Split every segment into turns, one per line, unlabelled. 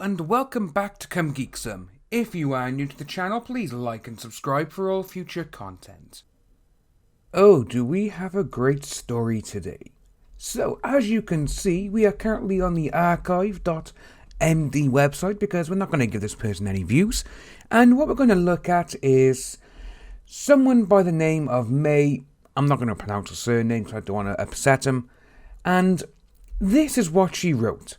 and welcome back to Come Geek Some. If you are new to the channel, please like and subscribe for all future content. Oh, do we have a great story today. So, as you can see, we are currently on the archive.md website because we're not going to give this person any views. And what we're going to look at is someone by the name of May. I'm not going to pronounce her surname because I don't want to upset him. And this is what she wrote.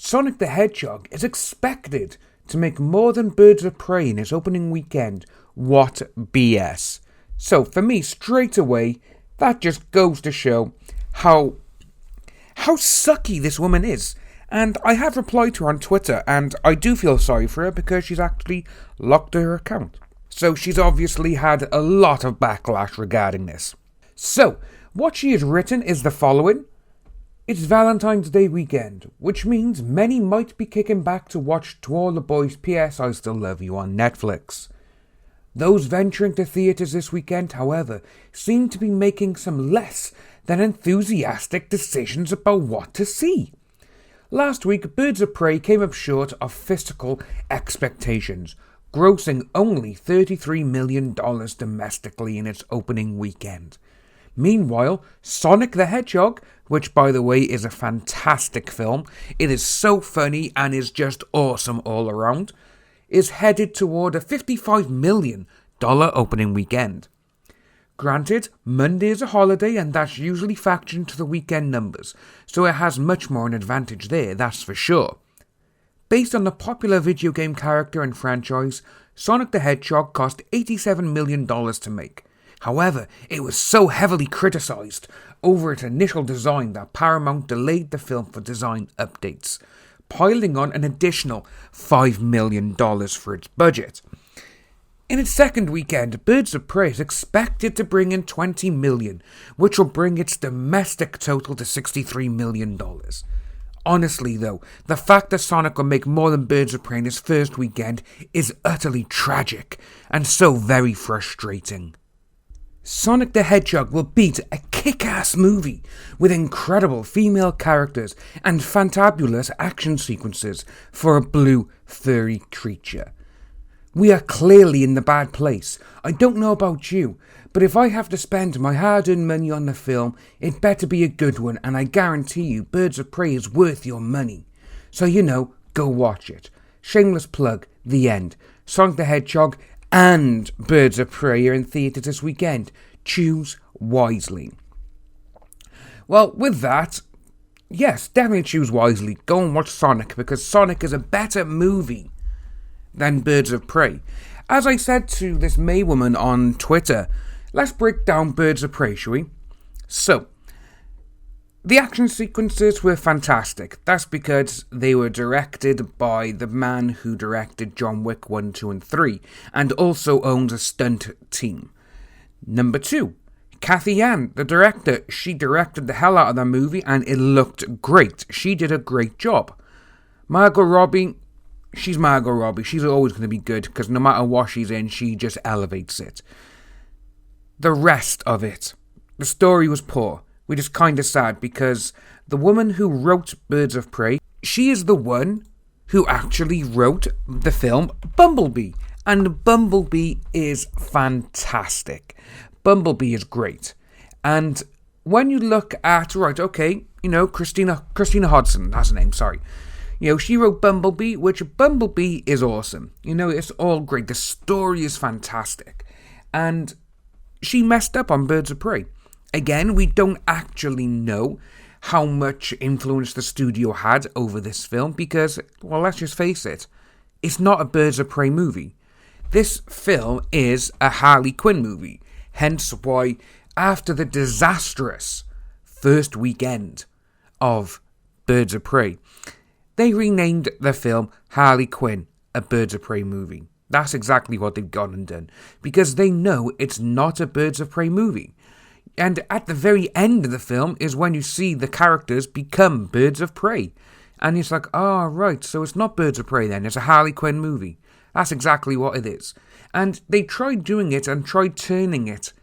Sonic the Hedgehog is expected to make more than Birds of Prey in its opening weekend. What BS. So for me, straight away, that just goes to show how sucky this woman is. And I have replied to her on Twitter, and I do feel sorry for her because she's actually locked her account. So she's obviously had a lot of backlash regarding this. So, what she has written is the following. It's Valentine's Day weekend, which means many might be kicking back to watch To All the Boys P.S. I Still Love You on Netflix. Those venturing to theatres this weekend, however, seem to be making some less than enthusiastic decisions about what to see. Last week, Birds of Prey came up short of fiscal expectations, grossing only $33 million domestically in its opening weekend. Meanwhile, Sonic the Hedgehog, which by the way is a fantastic film, it is so funny and is just awesome all around, is headed toward a $55 million opening weekend. Granted, Monday is a holiday and that's usually factored into the weekend numbers, so it has much more an advantage there, that's for sure. Based on the popular video game character and franchise, Sonic the Hedgehog cost $87 million to make. However, it was so heavily criticised over its initial design that Paramount delayed the film for design updates, piling on an additional $5 million for its budget. In its second weekend, Birds of Prey is expected to bring in $20 million, which will bring its domestic total to $63 million. Honestly though, the fact that Sonic will make more than Birds of Prey in his first weekend is utterly tragic and so very frustrating. Sonic the Hedgehog will beat a kick-ass movie with incredible female characters and fantabulous action sequences for a blue, furry creature. We are clearly in the bad place. I don't know about you, but if I have to spend my hard-earned money on the film, it better be a good one, and I guarantee you Birds of Prey is worth your money. So go watch it. Shameless plug, the end. Sonic the Hedgehog and Birds of Prey are in theatres this weekend. Choose wisely. Well, with that, yes, definitely choose wisely. Go and watch Sonic, because Sonic is a better movie than Birds of Prey. As I said to this May woman on Twitter, let's break down Birds of Prey, shall we? So, the action sequences were fantastic. That's because they were directed by the man who directed John Wick 1, 2 and 3 and also owns a stunt team. Number 2, Kathy Ann, the director, she directed the hell out of that movie and it looked great. She did a great job. Margot Robbie, she's Margot Robbie. She's always going to be good because no matter what she's in, she just elevates it. The rest of it, the story was poor. Which is kind of sad because the woman who wrote Birds of Prey, she is the one who actually wrote the film Bumblebee. And Bumblebee is fantastic. Bumblebee is great. And when you look at, Christina Hodson, that's her name, sorry. She wrote Bumblebee, which Bumblebee is awesome. It's all great. The story is fantastic. And she messed up on Birds of Prey. Again, we don't actually know how much influence the studio had over this film because, well, let's just face it, it's not a Birds of Prey movie. This film is a Harley Quinn movie, hence why after the disastrous first weekend of Birds of Prey, they renamed the film Harley Quinn, a Birds of Prey movie. That's exactly what they've gone and done, because they know it's not a Birds of Prey movie. And at the very end of the film is when you see the characters become Birds of Prey. And it's like, oh, right, so it's not Birds of Prey then, it's a Harley Quinn movie. That's exactly what it is. And they tried doing it and tried turning it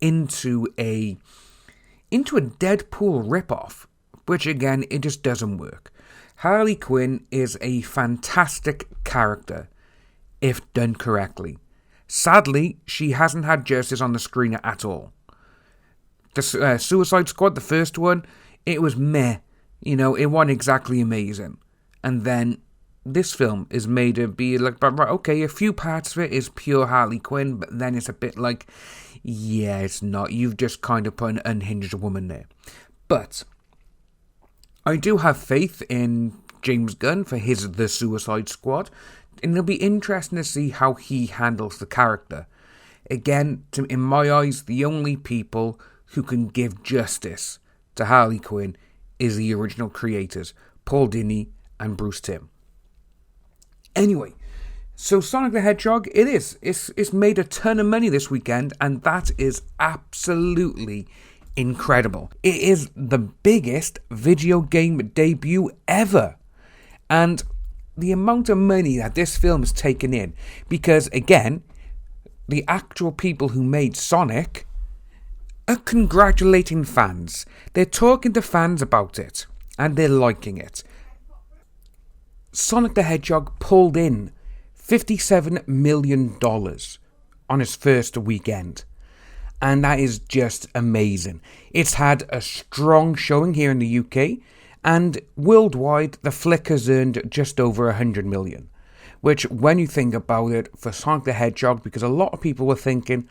into a Deadpool ripoff. which again, it just doesn't work. Harley Quinn is a fantastic character, if done correctly. Sadly, she hasn't had justice on the screen at all. The Suicide Squad, the first one, it was meh. It wasn't exactly amazing. And then this film is made to be like, right, okay, a few parts of it is pure Harley Quinn, but then it's a bit like, yeah, it's not. You've just kind of put an unhinged woman there. But I do have faith in James Gunn for The Suicide Squad, and it'll be interesting to see how he handles the character. Again, in my eyes, the only people who can give justice to Harley Quinn is the original creators, Paul Dini and Bruce Timm. Anyway, so Sonic the Hedgehog, it's made a ton of money this weekend, and that is absolutely incredible. It is the biggest video game debut ever. And the amount of money that this film has taken in, because again, the actual people who made Sonic are congratulating fans. They're talking to fans about it, and they're liking it. Sonic the Hedgehog pulled in $57 million on its first weekend. And that is just amazing. It's had a strong showing here in the UK, and worldwide, the flick has earned just over $100 million. Which, when you think about it, for Sonic the Hedgehog, because a lot of people were thinking,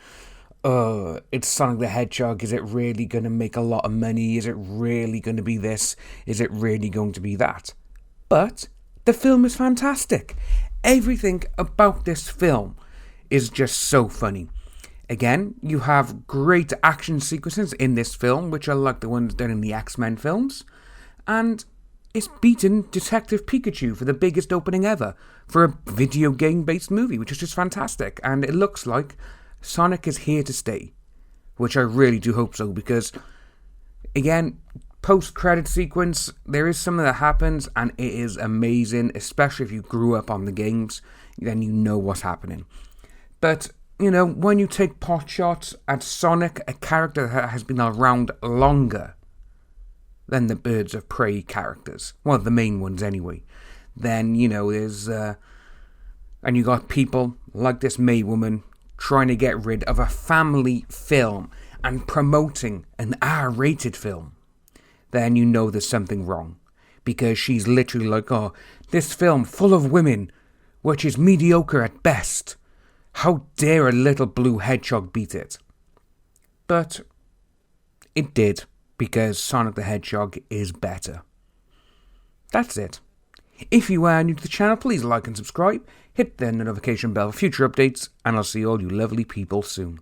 it's Sonic the Hedgehog, is it really going to make a lot of money? Is it really going to be this? Is it really going to be that? But the film is fantastic. Everything about this film is just so funny. Again, you have great action sequences in this film, which are like the ones done in the X-Men films. And it's beaten Detective Pikachu for the biggest opening ever for a video game-based movie, which is just fantastic. And it looks like Sonic is here to stay, which I really do hope so, because, again, post-credit sequence, there is something that happens, and it is amazing, especially if you grew up on the games, then you know what's happening. But when you take pot shots at Sonic, a character that has been around longer than the Birds of Prey characters, well, the main ones anyway, then, there's, and you got people like this May woman trying to get rid of a family film and promoting an R-rated film, then there's something wrong. Because she's literally like, this film full of women, which is mediocre at best. How dare a little blue hedgehog beat it? But it did, because Sonic the Hedgehog is better. That's it. If you are new to the channel, please like and subscribe, hit the notification bell for future updates, and I'll see all you lovely people soon.